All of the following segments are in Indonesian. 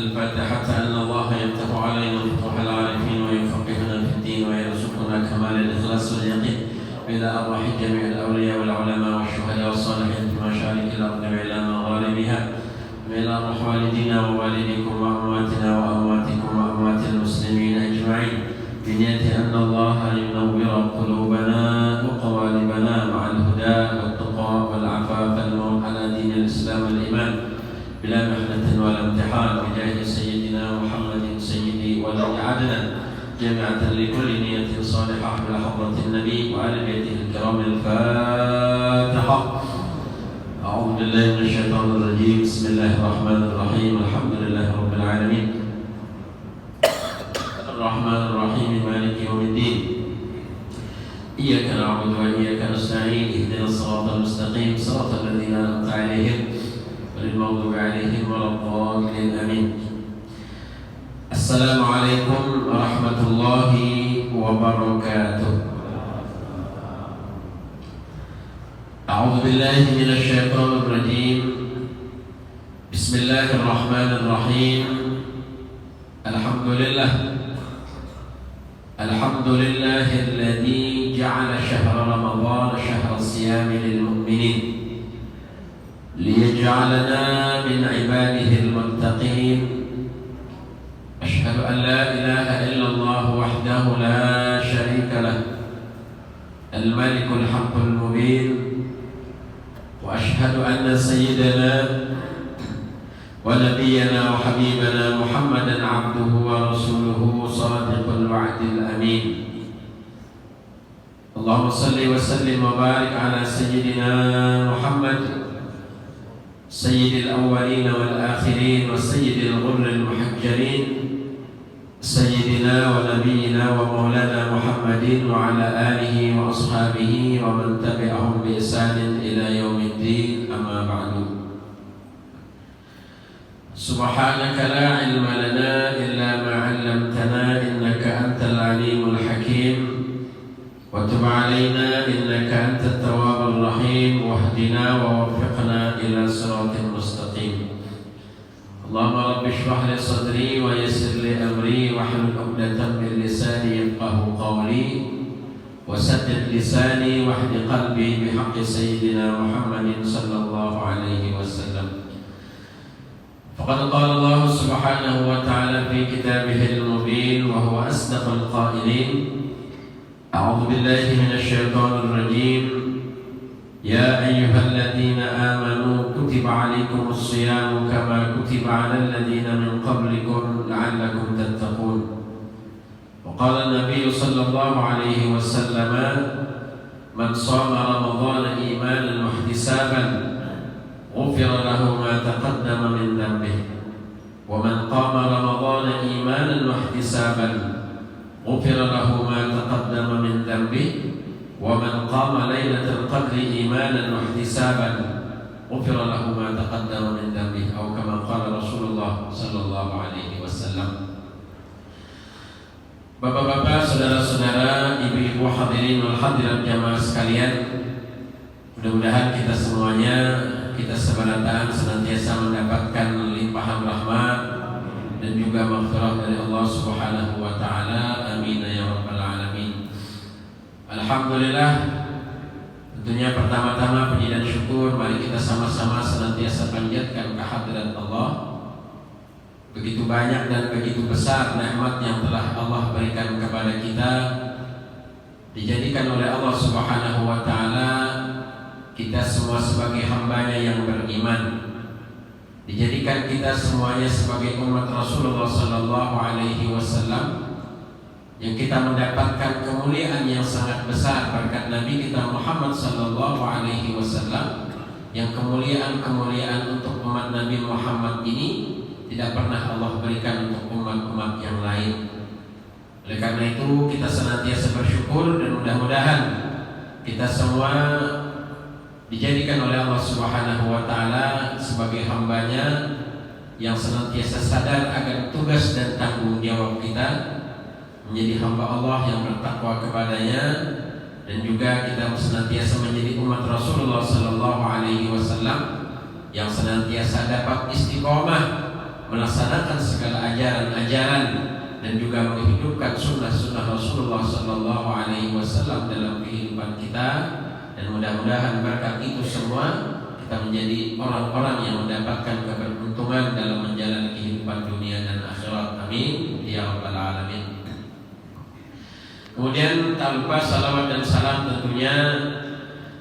الفاتحة أن الله يفتح علينا فتوح العارفين ويفقهنا في الدين ويرزقنا كمال الإخلاص واليقين إلى أرواح جميع الأولياء والعلماء والشهداء والصالحين في مشارق الأرض وإلى مغاربها وإلى أرواح والدينا ووالديكم وأمواتنا وأمواتكم وأموات المسلمين أجمعين بنية أن الله ينور قلوبنا وقوالبنا مع الهدى والتقى والعفاف الموت على دين الإسلام والإيمان بلا محنة ولا امتحان بجاه سيدنا محمد سيدي ولي عدنان جامعة لكل نية صالحة بحضرة النبي وآل بيته الكرام. الفاتحة. أعوذ بالله من الشيطان الرجيم. بسم الله الرحمن الرحيم. الحمد لله رب العالمين الرحمن الرحيم مالك يوم الدين إياك نعبد وإياك نستعين اهدنا الصراط المستقيم صراط الذين أنعمت عليهم غير المغضوب عليهم ولا الضالين آمين. السلام عليكم ورحمة الله وبركاته. أعوذ بالله من الشيطان الرجيم. بسم الله الرحمن الرحيم. الحمد لله الذي جعل شهر رمضان شهر الصيام للمؤمنين ليجعلنا من عباده المتقين. أشهد أن لا إله إلا الله وحده لا شريك له الملك الحق المبين، وأشهد أن سيدنا ونبينا وحبيبنا محمدا عبده ورسوله صادق الوعد الأمين. اللهم صل وسلم وبارك على سيدنا محمد سيد الأولين والآخرين وسيد الغر المحجلين سيدنا ونبينا ومولانا محمد وعلى آله وأصحابه ومن تبعهم بإحسان إلى يوم الدين. أما بعد. سبحانك لا علم لنا إلا ما علمتنا إنك أنت العليم الحكيم، وتب علينا إنك أنت التواب الرحيم، واهدنا ووفقنا إلى صراط مستقيم. اللهم رب اشرح لي صدري ويسر لي أمري واحلل عقدة من لساني يفقهوا قولي وسدد لساني واهد قلبي بحق سيدنا محمد صلى الله عليه وسلم. فقد قال الله سبحانه وتعالى في كتابه المبين وهو أصدق القائلين. أعوذ بالله من الشيطان الرجيم. يا أيها الذين آمنوا كتب عليكم الصيام كما كتب على الذين من قبلكم لعلكم تتقون. وقال النبي صلى الله عليه وسلم: من صام رمضان إيمانا واحتسابا غفر له ما تقدم من ذنبه، ومن قام رمضان إيمانا واحتسابا غفر له ما تقدم من ذنبه، ومن قام ليلة القدر إيمانا واحتسابا غفر له ما تقدم من ذنبه، أو كما قال رسول الله صلى الله عليه وسلم. Bapak-bapak, saudara-saudara, ibu-ibu hadirin wal hadirat jamaah sekalian, mudah-mudahan kita semuanya, kita sebenarnya senantiasa mendapatkan limpahan rahmat dan juga maghfirah dari Allah Subhanahu wa taala. Amin ya rabbal alamin. Alhamdulillah. Tentunya pertama-tama puji dan syukur mari kita sama-sama senantiasa panjatkan kehadirat Allah. Begitu banyak dan begitu besar nikmat yang telah Allah berikan kepada kita, dijadikan oleh Allah Subhanahu wa taala kita semua sebagai hambanya yang beriman, dijadikan kita semuanya sebagai umat Rasulullah sallallahu alaihi wasallam yang kita mendapatkan kemuliaan yang sangat besar berkat Nabi kita Muhammad sallallahu alaihi wasallam, yang kemuliaan untuk umat Nabi Muhammad ini tidak pernah Allah berikan untuk umat-umat yang lain. Oleh karena itu kita senantiasa bersyukur dan mudah-mudahan kita semua dijadikan oleh Allah Subhanahu wa taala sebagai hambanya yang senantiasa sadar akan tugas dan tanggung jawab kita menjadi hamba Allah yang bertakwa kepadanya, dan juga kita senantiasa menjadi umat Rasulullah sallallahu alaihi wasallam yang senantiasa dapat istiqomah melaksanakan segala ajaran-ajaran dan juga menghidupkan sunnah-sunnah Rasulullah Sallallahu Alaihi Wasallam dalam kehidupan kita, dan mudah-mudahan berkat itu semua kita menjadi orang-orang yang mendapatkan keberuntungan dalam menjalani kehidupan dunia dan akhirat. Amin ya rabbal alamin. Kemudian tak lupa salawat dan salam tentunya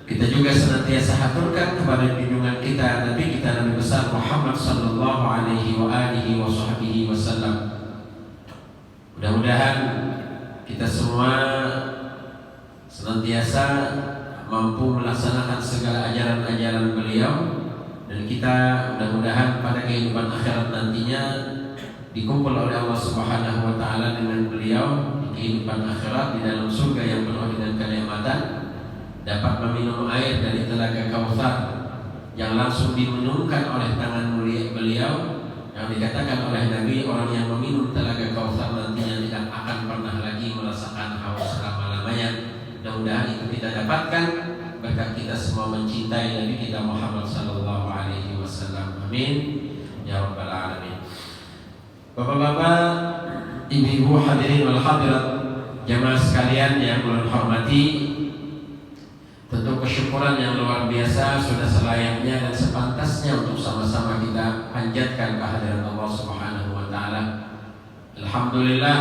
kita juga senantiasa haturkan kepada junjungan kita Nabi kita Nabi besar Muhammad sallallahu alaihi wa alihi wa sahbihi wasallam. Mudah-mudahan kita semua senantiasa mampu melaksanakan segala ajaran-ajaran beliau, dan kita mudah-mudahan pada kehidupan akhirat nantinya dikumpul oleh Allah Subhanahu wa taala dengan beliau di kehidupan akhirat di dalam surga yang penuh dengan kenikmatan, dapat meminum air dari telaga Kautsar yang langsung diminumkan oleh tangan mulia beliau, yang dikatakan oleh Nabi orang yang meminum telaga Kautsar nantinya tidak akan pernah lagi merasakan haus selama-lamanya. Mudah-mudahan itu kita dapatkan berkat kita semua mencintai Nabi kita Muhammad sallallahu alaihi wasallam. Amin ya rabbal alamin. Bapak-bapak, ibu-ibu hadirin wal hadirat, jamaah sekalian yang kula hormati, tentu kesyukuran yang luar biasa sudah selayaknya dan sepantasnya untuk sama-sama kita panjatkan kehadiran Allah Subhanahu wa taala. Alhamdulillah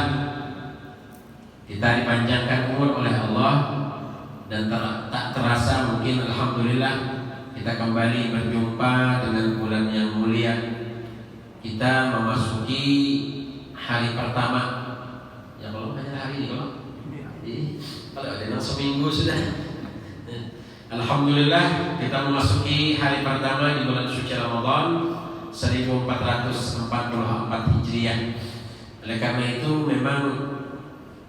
kita dipanjangkan umur oleh Allah, dan tak terasa mungkin alhamdulillah kita kembali berjumpa dengan bulan yang mulia. Kita memasuki hari pertama. Ya kalau hanya hari ini kalau ada yang seminggu sudah. Alhamdulillah kita memasuki hari pertama di bulan suci Ramadan 1444 Hijriah. Oleh karena itu memang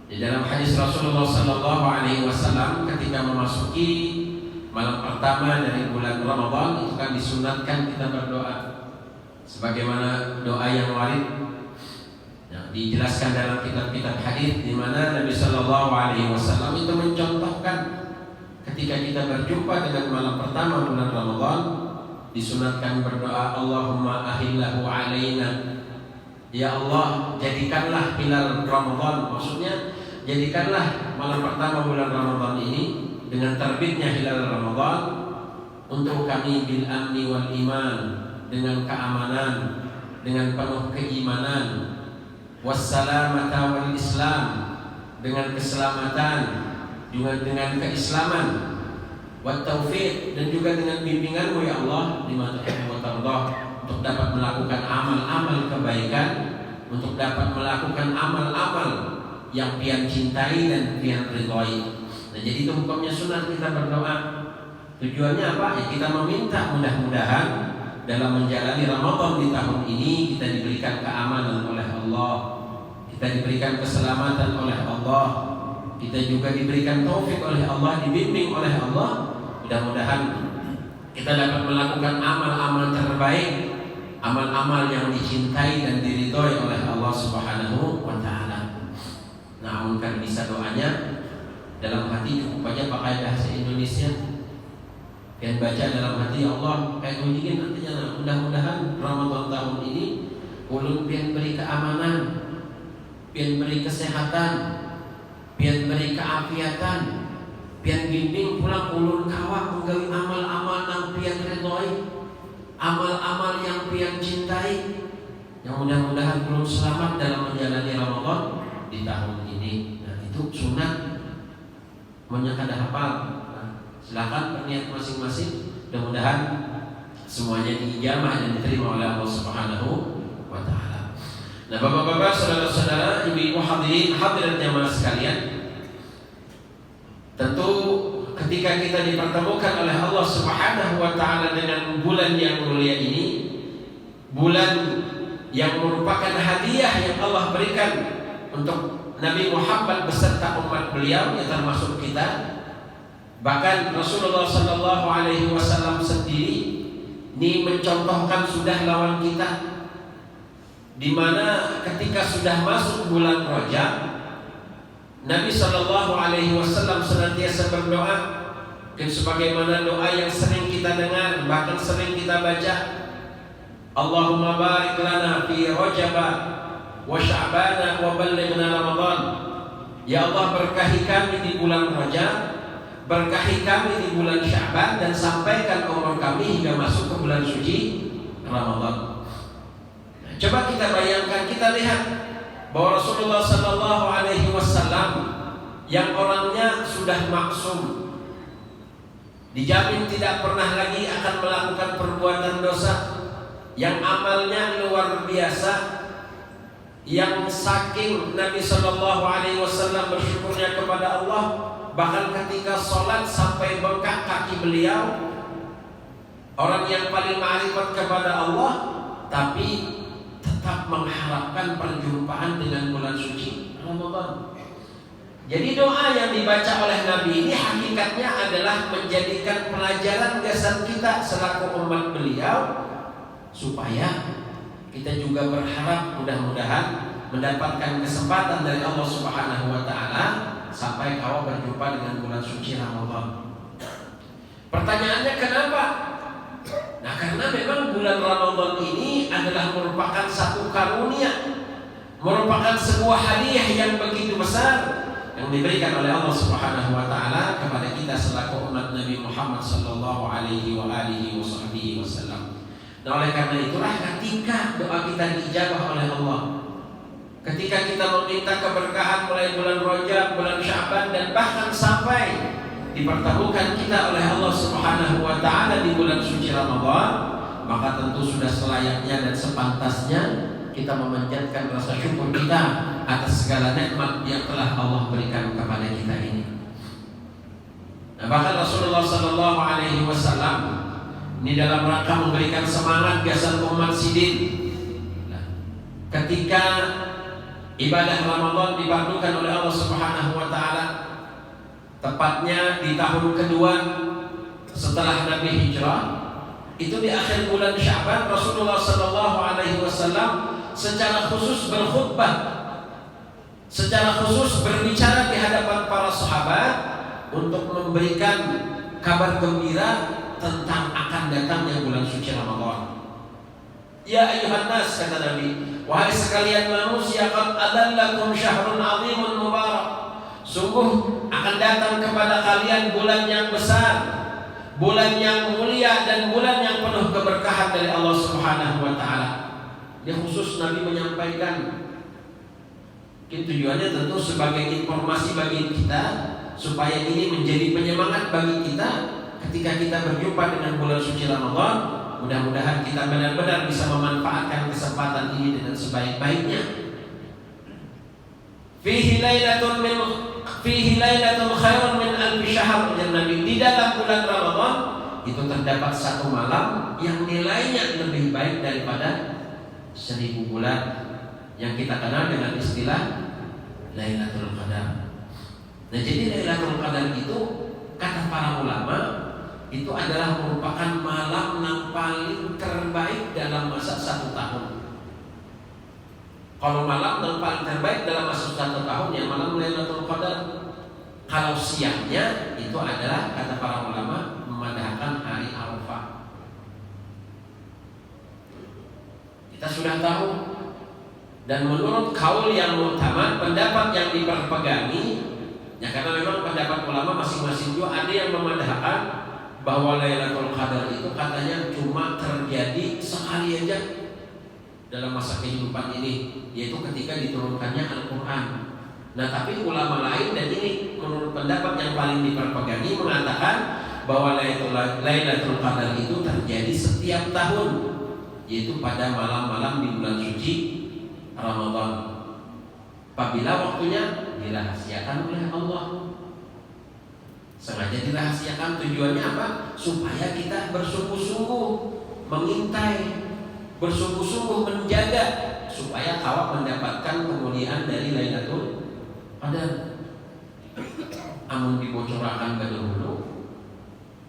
di dalam hadis Rasulullah Sallallahu Alaihi Wasallam ketika memasuki malam pertama dari bulan Ramadan itu kan disunatkan kita berdoa sebagaimana doa yang warid yang dijelaskan dalam kitab-kitab hadis, di mana Nabi Sallallahu Alaihi Wasallam itu mencontohkan ketika kita berjumpa dengan malam pertama bulan Ramadan disunatkan berdoa Allahumma ahillahu alaina, ya Allah jadikanlah hilal Ramadan, maksudnya jadikanlah malam pertama bulan Ramadan ini dengan terbitnya hilal Ramadan untuk kami bil amni wal iman, dengan keamanan, dengan penuh keimanan, wassalamata wal islam, dengan keselamatan, juga dengan keislaman, wat taufiq, dan juga dengan bimbinganmu ya Allah lima tuhibbu wa tardah, untuk dapat melakukan amal-amal kebaikan, untuk dapat melakukan amal-amal yang pian cintai dan pian ridhoi. Nah, jadi itu hukumnya sunat kita berdoa. Tujuannya apa? Ya kita meminta mudah-mudahan dalam menjalani Ramadan di tahun ini kita diberikan keamanan oleh Allah, kita diberikan keselamatan oleh Allah, kita juga diberikan taufik oleh Allah, dibimbing oleh Allah. Mudah-mudahan kita dapat melakukan amal-amal terbaik, amal-amal yang dicintai dan diridhoi oleh Allah Subhanahu wa taala. Namun kan bisa doanya dalam hati cukup aja pakai bahasa Indonesia. Dan baca dalam hati ya Allah kayak begini nantinya, mudah-mudahan Ramadan tahun ini ulun pian beri keamanan, pian beri kesehatan, pian beri keafiatan, pian bimbing pulang ulun kawak menggawi amal-amal yang pian ridhoi, amal-amal yang pian cintai, yang mudah-mudahan ulun selamat dalam menjalani Ramadan di tahun ini. Nah itu sunat menyangka hafal. Silakan berniat masing-masing, mudah-mudahan semuanya diijabah dan diterima oleh Allah Subhanahu wa taala. Nah, Bapak-bapak, saudara-saudara, ibu-ibu hadirin jamaah sekalian, tentu ketika kita dipertemukan oleh Allah Subhanahu wa taala dengan bulan yang mulia ini, bulan yang merupakan hadiah yang Allah berikan untuk Nabi Muhammad beserta umat beliau, yang termasuk kita. Bahkan Rasulullah Sallallahu Alaihi Wasallam sendiri ini mencontohkan sudah lawan kita, di mana ketika sudah masuk bulan Rajab, Nabi Sallallahu Alaihi Wasallam senantiasa berdoa, dan sebagaimana doa yang sering kita dengar, bahkan sering kita baca, Allahumma barik lana fi Rajab wa Sya'ban wa ballighna Ramadan. Ya Allah, berkahi kami di bulan Rajab, berkahi kami di bulan Sya'ban, dan sampaikan umur kami hingga masuk ke bulan suci Ramadan. Nah, coba kita bayangkan, kita lihat bahwa Rasulullah sallallahu alaihi wasallam yang orangnya sudah maksum, dijamin tidak pernah lagi akan melakukan perbuatan dosa, yang amalnya luar biasa, yang saking Nabi sallallahu alaihi wasallam bersyukurnya kepada Allah, bahkan ketika sholat sampai bengkak kaki beliau. Orang yang paling ma'rifat kepada Allah, tapi tetap mengharapkan perjumpaan dengan bulan suci Ramadan. Jadi doa yang dibaca oleh Nabi ini hakikatnya adalah menjadikan pelajaran dasar kita selaku umat beliau, supaya kita juga berharap mudah-mudahan mendapatkan kesempatan dari Allah Subhanahu wa taala sampai kau berjumpa dengan bulan suci Ramadan. Pertanyaannya kenapa? Nah, karena memang bulan Ramadan ini adalah merupakan satu karunia, merupakan sebuah hadiah yang begitu besar yang diberikan oleh Allah Subhanahu wa taala kepada kita selaku umat Nabi Muhammad sallallahu alaihi wasallam. Nah, oleh karena itulah ketika doa kita dijawab oleh Allah, ketika kita meminta keberkahan mulai bulan Rajab, bulan Sya'ban, dan bahkan sampai dipertemukan kita oleh Allah Subhanahu wa taala di bulan suci Ramadan, maka tentu sudah selayaknya dan sepantasnya kita memanjatkan rasa syukur kita atas segala nikmat yang telah Allah berikan kepada kita ini. Nah, bahkan Rasulullah sallallahu alaihi wasallam ini dalam rangka memberikan semangat gasal umat sidin, nah, ketika ibadah Ramadan dipandukan oleh Allah Subhanahu wa taala, tepatnya di tahun kedua setelah Nabi hijrah, itu di akhir bulan Sya'ban, Rasulullah sallallahu alaihi wasallam secara khusus berkhutbah, secara khusus berbicara di hadapan para sahabat untuk memberikan kabar gembira tentang akan datangnya bulan suci Ramadan. Ya ayyuhan nas, kata Nabi, wahai sekalian manusia, qad adallakum syahrun 'azimun mubarak. Sungguh akan datang kepada kalian bulan yang besar, bulan yang mulia, dan bulan yang penuh keberkahan dari Allah Subhanahu wa taala. Dia khusus Nabi menyampaikan, tujuannya tentu sebagai informasi bagi kita, supaya ini menjadi penyemangat bagi kita ketika kita berjumpa dengan bulan suci Ramadan. Mudah-mudahan kita benar-benar bisa memanfaatkan kesempatan ini dengan sebaik-baiknya. Fihi lailatun khairun min alfi syahr, ya Nabi. Di dalam bulan Ramadan itu terdapat satu malam yang nilainya lebih baik daripada 1000 bulan, yang kita kenal dengan istilah Lailatul Qadar. Nah, jadi Lailatul Qadar itu, kata para ulama, itu adalah merupakan malam yang paling terbaik dalam masa 1 tahun. Kalau malam yang paling terbaik dalam masa 1 tahun, ya malam Lailatul Qadar. Kalau siangnya itu adalah, kata para ulama, memadahkan hari Arafah. Kita sudah tahu, dan menurut kaul yang utama, pendapat yang diperpegangi, ya karena memang pendapat ulama masing-masing juga ada yang memadahkan bahwa Lailatul Qadar itu katanya cuma terjadi sekali aja dalam masa kehidupan ini, yaitu ketika diturunkannya Al-Quran. Nah, tapi ulama lain, dan ini menurut pendapat yang paling diperpegangi, mengatakan bahwa Lailatul Qadar itu terjadi setiap tahun, yaitu pada malam-malam di bulan suci Ramadan, apabila waktunya dirahasiakan oleh Allah. Sengaja dirahasiakan, tujuannya apa? Supaya kita bersungguh-sungguh mengintai, bersungguh-sungguh menjaga, supaya kawat mendapatkan kemuliaan dari Lailatul Qadar. Amun dibocorkan ke dahulu,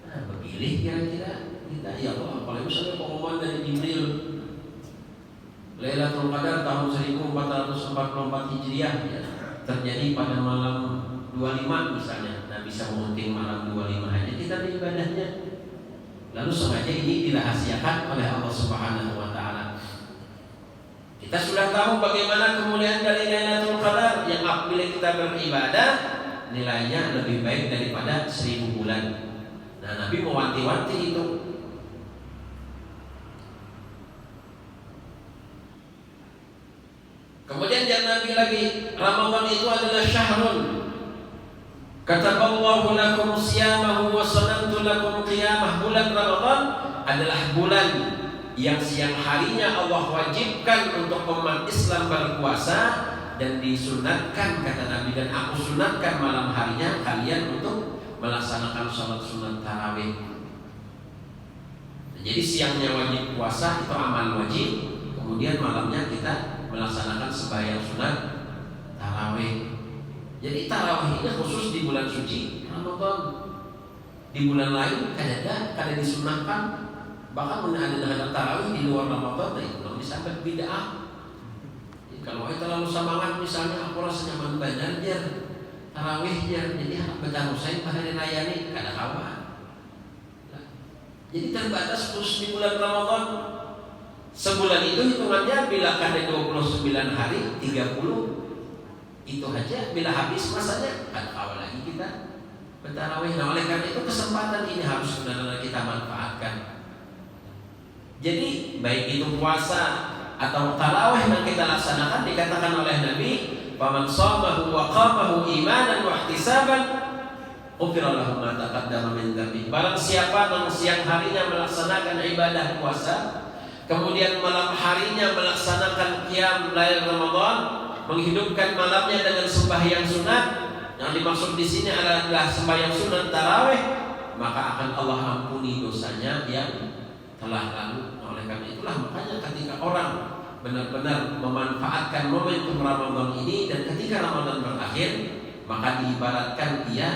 nah, berpilih kira-kira kita, ya Allah, kalau misalnya pengumuman dari Jibril Lailatul Qadar tahun 1444 Hijriah, ya, terjadi pada malam 25 misalnya, nah bisa mengunting malam 25 aja kita di ibadahnya. Lalu sengaja ini dirahasiakan oleh Allah Subhanahu wa taala. Kita sudah tahu bagaimana kemuliaan dari Lailatul Qadar yang apabila kita beribadah nilainya lebih baik daripada 1000 bulan. Nah, Nabi mewanti-wanti itu. Kemudian jangan Nabi lagi, Ramadan itu adalah syahrun kataballahu lakum siyamahu wa sanantu lakum qiyamah. Bulan Ramadan adalah bulan yang siang harinya Allah wajibkan untuk umat Islam berpuasa dan disunatkan, kata Nabi, dan aku sunatkan malam harinya kalian untuk melaksanakan sholat sunat tarawih. Jadi siangnya wajib puasa, itu amal wajib. Kemudian malamnya kita melaksanakan sembahyang sunat tarawih. Jadi tarawih ini khusus di bulan suci Ramadan. Di bulan lain kada disunahkan. Bahkan ada tarawih di luar Ramadan, itu disebut bid'ah. Kalau kita terlalu semangat, misalnya aku rasanya nyaman banget tarawihnya, jadi anak baca Husain pada hari raya ini kada kawan. Jadi terbatas khusus di bulan Ramadan. Sebulan itu hitungannya bila kada 29 hari 30 itu aja, bila habis masanya kada kawan lagi kita bertarawih. Nah, oleh karena itu kesempatan ini harus benar-benar kita manfaatkan. Jadi baik itu puasa atau tarawih yang kita laksanakan, dikatakan oleh Nabi, "Faman shamahu wa qamahu imanan wa ihtisaban, ghufira lahu ma taqaddama min dzambi." Barang siapa yang siang harinya melaksanakan ibadah puasa, kemudian malam harinya melaksanakan qiyam lail Ramadan, menghidupkan malamnya dengan sembahyang sunat, yang dimaksud di sini adalah sembahyang sunat tarawih, maka akan Allah ampuni dosanya yang telah lalu. Oleh karena itulah makanya ketika orang benar-benar memanfaatkan momentum Ramadan ini, dan ketika Ramadan berakhir, maka diibaratkan dia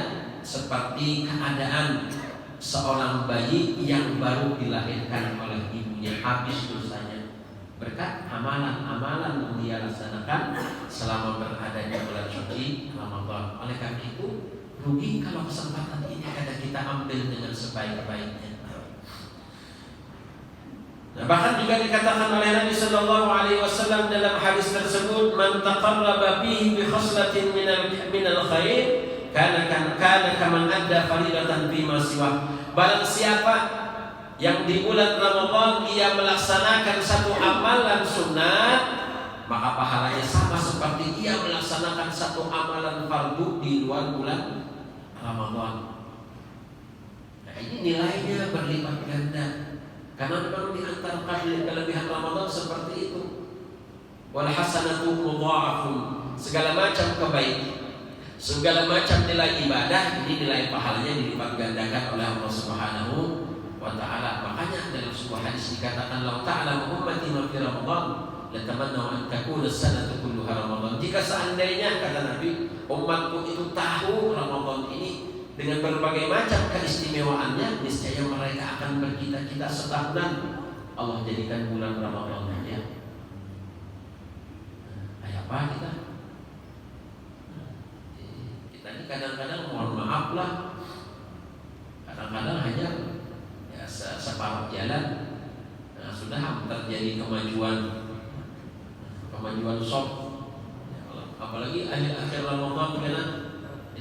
seperti keadaan seorang bayi yang baru dilahirkan oleh ibunya, habis dosanya berkat amalan-amalan yang dia laksanakan selama berada di bulan suci Ramadan. Oleh karena itu rugi kalau kesempatan ini kada kita ambil dengan sebaik-baiknya. Nah, bahkan juga dikatakan oleh Nabi Sallallahu Alaihi Wasallam dalam hadis tersebut, "Man taqarraba bihi bi khaslatin minal khair, kana kaman adda faridatan fi ma siwa." Barang siapa yang di bulan Ramadan ia melaksanakan satu amalan sunat, maka pahalanya sama seperti ia melaksanakan satu amalan fardu di luar bulan Ramadan. Nah, ini nilainya berlipat ganda. Karena memang di antara kelebihan Ramadan seperti itu. Wal hasanatu mudha'afun, segala macam kebaikan, segala macam nilai ibadah, ini nilai pahalanya dilipat gandakan oleh Allah Subhanahu wa taala. Makanya dalam sebuah hadis dikatakan, "Lau ta'lamu ummati ma fi Ramadan, la tamannaw an takuna as-sanatu kulluha Ramadan." Jika seandainya, kata Nabi, umatku itu tahu Ramadan ini dengan berbagai macam keistimewaannya, niscaya mereka akan bercita-cita setahunan Allah jadikan bulan Ramadan ya. Kayak apa kita? Kita ini kadang-kadang mohon maaf lah, kadang-kadang hanya ya separuh jalan. Nah, sudah terjadi kemajuan sok. Apalagi akhir Ramadan kan.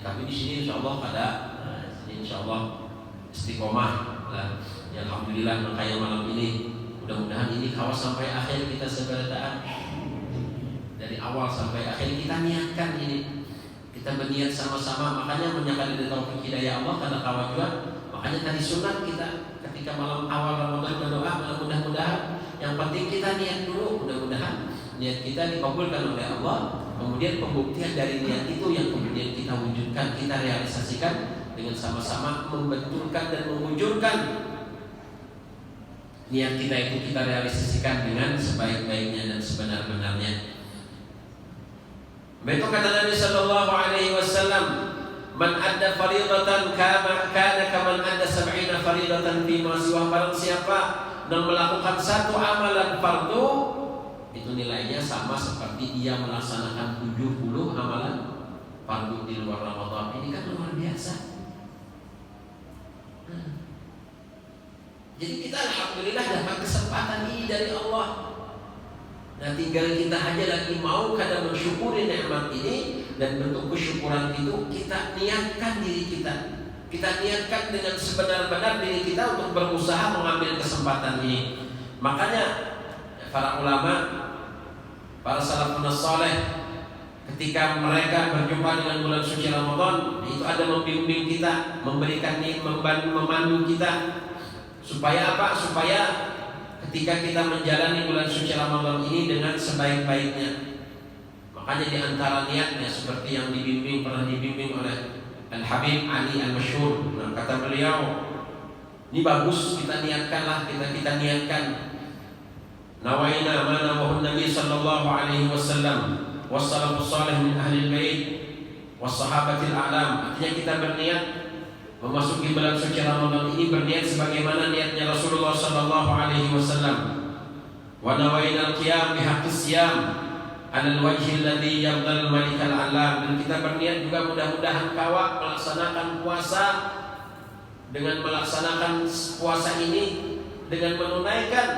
Tapi di sini insya Allah ada, insya Allah istiqomah lah. Ya, alhamdulillah, makanya malam ini mudah-mudahan ini kawal sampai akhir kita seberataan. Dari awal sampai akhir kita niatkan ini, kita berniat sama-sama. Makanya menyangka dari taufik hidayah Allah karena kawal juga. Makanya tadi sunat kita ketika malam awal Ramadan berdoa, mudah-mudahan yang penting kita niat dulu, mudah-mudahan niat kita dikabulkan oleh Allah. Kemudian pembuktian dari niat itu yang kemudian kita wujudkan, kita realisasikan dengan sama-sama membetulkan dan mewujudkan niat kita itu, kita realisasikan dengan sebaik-baiknya dan sebenar-benarnya. Betul kata Nabi Sallallahu Alaihi Wasallam, "Man adda faridatan kana kaman adda 70 faridatan fi ma siwa." Barang siapa yang melakukan satu amalan fardu, itu nilainya sama seperti dia melaksanakan 70 amalan fardu di luar Ramadan. Ini kan luar biasa. Jadi kita alhamdulillah dapat kesempatan ini dari Allah. Nah, tinggal kita aja lagi mau kadang mensyukuri nikmat ini, dan bentuk kesyukuran itu kita niatkan diri kita. Kita niatkan dengan sebenar-benar diri kita untuk berusaha mengambil kesempatan ini. Makanya para ulama, para salafun saleh, ketika mereka berjumpa dengan bulan suci Ramadan, itu ada membimbing kita, memberikan memandu kita supaya apa? Supaya ketika kita menjalani bulan suci Ramadan ini dengan sebaik-baiknya. Makanya di antara niatnya seperti yang pernah dibimbing oleh Al-Habib Ali Al-Masyhur. Nah, kata beliau, ini bagus, kita niatkanlah, kita niatkan. Nawaina ma nawahu Nabi sallallahu alaihi wasallam wassalafus salih min ahli bait wassahabatil a'lam. Artinya kita berniat memasuki bulan suci Ramadan ini berniat sebagaimana niatnya Rasulullah sallallahu alaihi wasallam. Wa nawaina al-qiyam bihaqqis siyam 'ala al-wajhi alladhi yardal malikal 'alam. Dan kita berniat juga mudah-mudahan kawak melaksanakan puasa, dengan melaksanakan puasa ini dengan menunaikan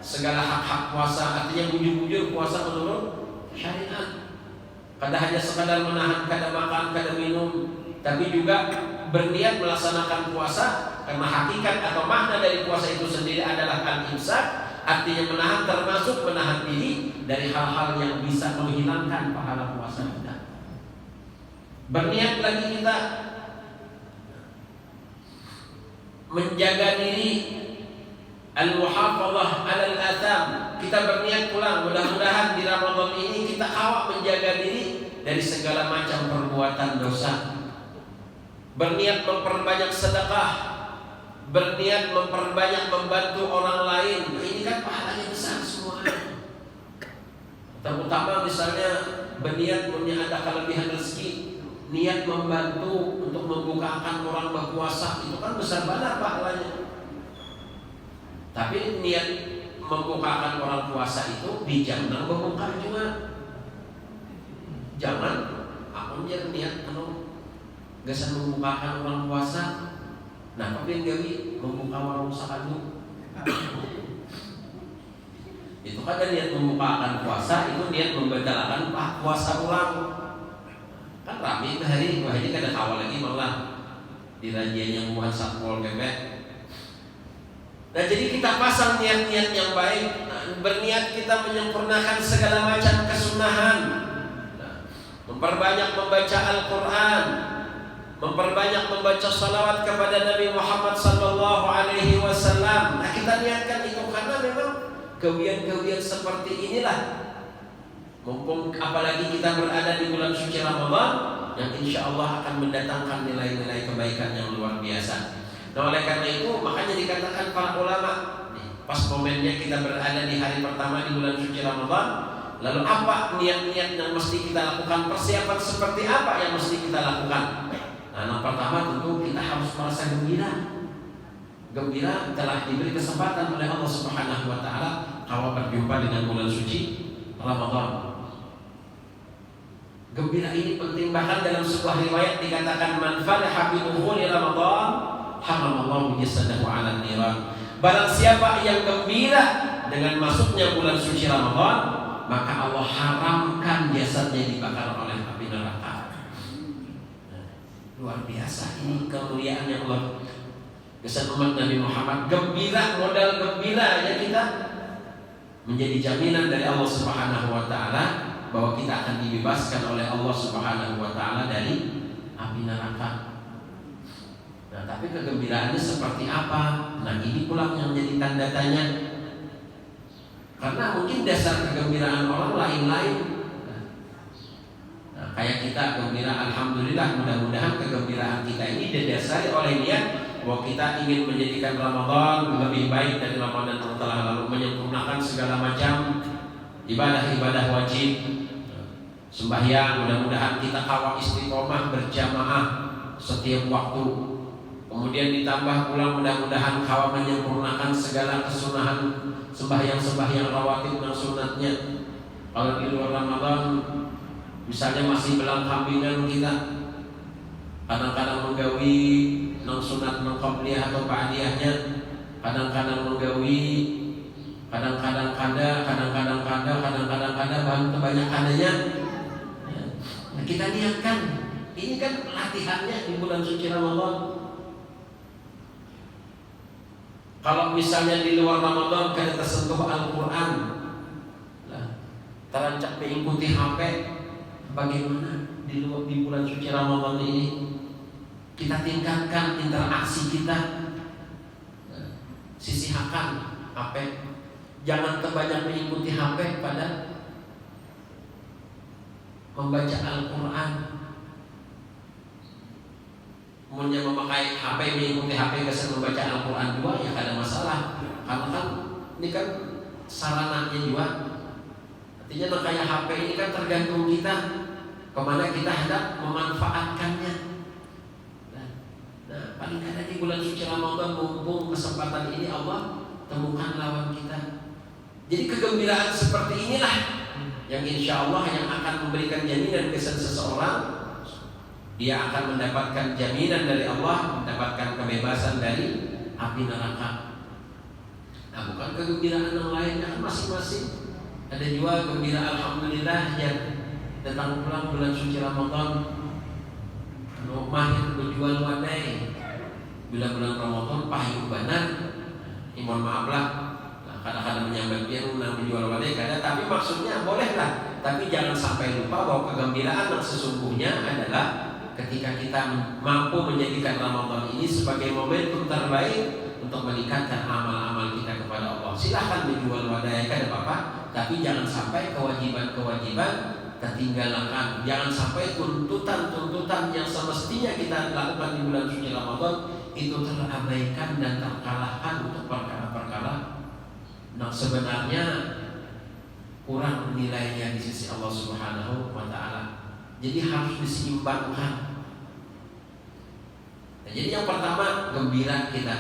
segala hak-hak puasa. Artinya bujur-bujur puasa menurut syariat. Kada hanya sekadar menahan kada makan, kada minum, tapi juga berniat melaksanakan puasa, karena hakikat atau makna dari puasa itu sendiri adalah al-imsak, artinya menahan, termasuk menahan diri dari hal-hal yang bisa menghilangkan pahala puasa kita. Berniat lagi kita menjaga diri, al-muhafadzah 'alal atham. Kita berniat pulang, mudah-mudahan di Ramadan ini kita awak menjaga diri dari segala macam perbuatan dosa. Berniat memperbanyak sedekah, berniat memperbanyak membantu orang lain. Ini kan pahalanya besar semua. Terutama misalnya berniat punya ada kelebihan rezeki, niat membantu untuk membukakan orang berpuasa, itu kan besar banget pahalanya. Tapi niat membukakan orang puasa itu jangan membongkar juga. Jangan aku niat gasan membukakan orang puasa. Nah, tapi gawi membuka warung sakadu. Itu kan niat membukakan puasa, itu niat membatalkan puasa ulang. Kan rame hari ini kada kawal lagi malah di rajianya buat satpol PP. Nah, jadi kita pasang niat-niat yang baik. Nah, berniat kita menyempurnakan segala macam kesunahan. Nah, memperbanyak membaca Al-Quran, memperbanyak membaca salawat kepada Nabi Muhammad sallallahu alaihi wasallam. Nah, kita niatkan itu karena memang kewian-kewian seperti inilah, mumpung apalagi kita berada di bulan suci Ramadan yang insya Allah akan mendatangkan nilai-nilai kebaikan yang luar biasa. Nah, oleh karena itu makanya dikatakan para ulama, pas momennya kita berada di hari pertama di bulan suci Ramadan, lalu apa niat-niat yang mesti kita lakukan, persiapan seperti apa yang mesti kita lakukan? Nah, yang pertama tentu kita harus merasa gembira. Gembira telah diberi kesempatan oleh Allah Subhanahu wa taala kalau berjumpa dengan bulan suci Ramadan. Gembira ini penting, bahkan dalam sebuah riwayat dikatakan man faraha bi dukhuli Ramadan haramallahu jasadahu 'alan niran. Barang siapa yang gembira dengan masuknya bulan suci Ramadan, maka Allah haramkan jasadnya dibakar oleh api neraka. Luar biasa ini kemuliaan yang Allah kesan umat Nabi Muhammad. Gembira, modal gembira ya kita menjadi jaminan dari Allah Subhanahu wa taala bahwa kita akan dibebaskan oleh Allah Subhanahu wa taala dari api neraka. Nah, tapi kegembiraannya seperti apa? Nah, ini pula yang menjadi tanda tanya. Karena mungkin dasar kegembiraan orang lain-lain. Nah, kayak kita gembira, alhamdulillah, mudah-mudahan kegembiraan kita ini didasari oleh niat bahwa kita ingin menjadikan Ramadan lebih baik dari Ramadan yang telah lalu, menyempurnakan segala macam ibadah-ibadah wajib. Sembahyang, mudah-mudahan kita kawal istiqomah berjamaah setiap waktu. Kemudian ditambah pula mudah-mudahan kawal menyempurnakan segala kesunahan sembahyang-sembahyang rawatib dan sunatnya. Kalau di luar Ramadan misalnya masih belang kambingan kita, kadang-kadang menggawi nang sunat nang qabliyah atau ba'diyahnya, kadang-kadang menggawi, kadang-kadang kada, bahkan banyak kadanya. Nah, kita niatkan, ini kan latihannya di bulan suci Ramadan. Kalau misalnya di luar Ramadan kada tersentuh Al-Quran, terancak mengikuti HP, bagaimana di bulan suci Ramadan ini kita tingkatkan interaksi kita, sisihkan HP, jangan terbanyak mengikuti HP pada membaca Al-Quran. Punya memakai HP, mengikuti HP kesan membaca Al-Quran juga ya kada masalah, karena kan ini kan sarananya juga. Artinya kayak HP ini kan tergantung kita kemana kita hendak memanfaatkannya. Nah, paling kadang di bulan suci Ramadan mumpung kesempatan ini Allah temukan lawan kita. Jadi kegembiraan seperti inilah yang insya Allah yang akan memberikan jaminan kesan seseorang. Dia akan mendapatkan jaminan dari Allah, mendapatkan kebebasan dari api neraka. Nah, bukan kegembiraan yang lainnya kan masing-masing. Ada juga gembira alhamdulillah yang datang pulang bulan suci Ramadan. Mahir berjual wadai bila bulan Ramadan pahing benar. Mohon maaf lah. Nah, kadang-kadang menyambat dia menjual wadai kada, tapi maksudnya bolehlah. Tapi jangan sampai lupa bahwa kegembiraan yang sesungguhnya adalah ketika kita mampu menjadikan Ramadan ini sebagai momentum terbaik untuk meningkatkan amal-amal kita kepada Allah. Silahkan menjual wadai kada apa-apa, tapi jangan sampai kewajiban-kewajiban tertinggalkan. Jangan sampai tuntutan-tuntutan yang semestinya kita lakukan di bulan suci Ramadan itu terabaikan dan terkalahkan untuk perkara-perkara yang sebenarnya kurang nilainya di sisi Allah Subhanahu wa Ta'ala. Jadi harus diseimbangkan. Nah, jadi yang pertama gembira kita,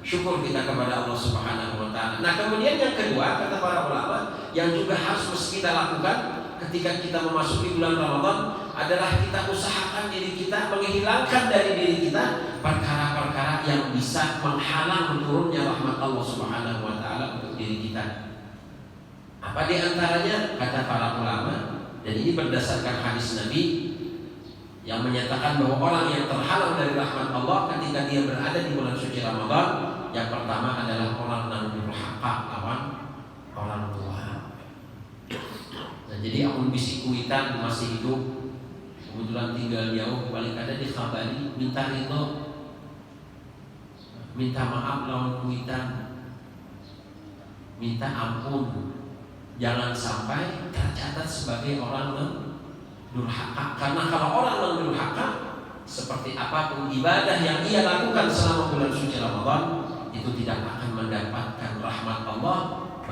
syukur kita kepada Allah Subhanahu wa Ta'ala. Nah, kemudian yang kedua kata para ulama yang juga harus kita lakukan ketika kita memasuki bulan Ramadan adalah kita usahakan diri kita menghilangkan dari diri kita perkara-perkara yang bisa menghalang turunnya rahmat Allah Subhanahu wa Ta'ala untuk diri kita. Apa di antaranya kata para ulama, dan ini berdasarkan hadis Nabi yang menyatakan bahwa orang yang terhalang dari rahmat Allah ketika dia berada di bulan suci Ramadan, yang pertama adalah orang yang durhaka lawan orang tua. Nah, jadi amun bisi kuitan masih hidup, kebetulan tinggal jauh, paling kada dikhabari minta ridho, minta maaf lawan kuitan, minta ampun. Jangan sampai tercatat sebagai orang yang durhaka. Karena kalau orang yang durhaka, seperti apapun ibadah yang ia lakukan selama bulan suci Ramadan, itu tidak akan mendapatkan rahmat Allah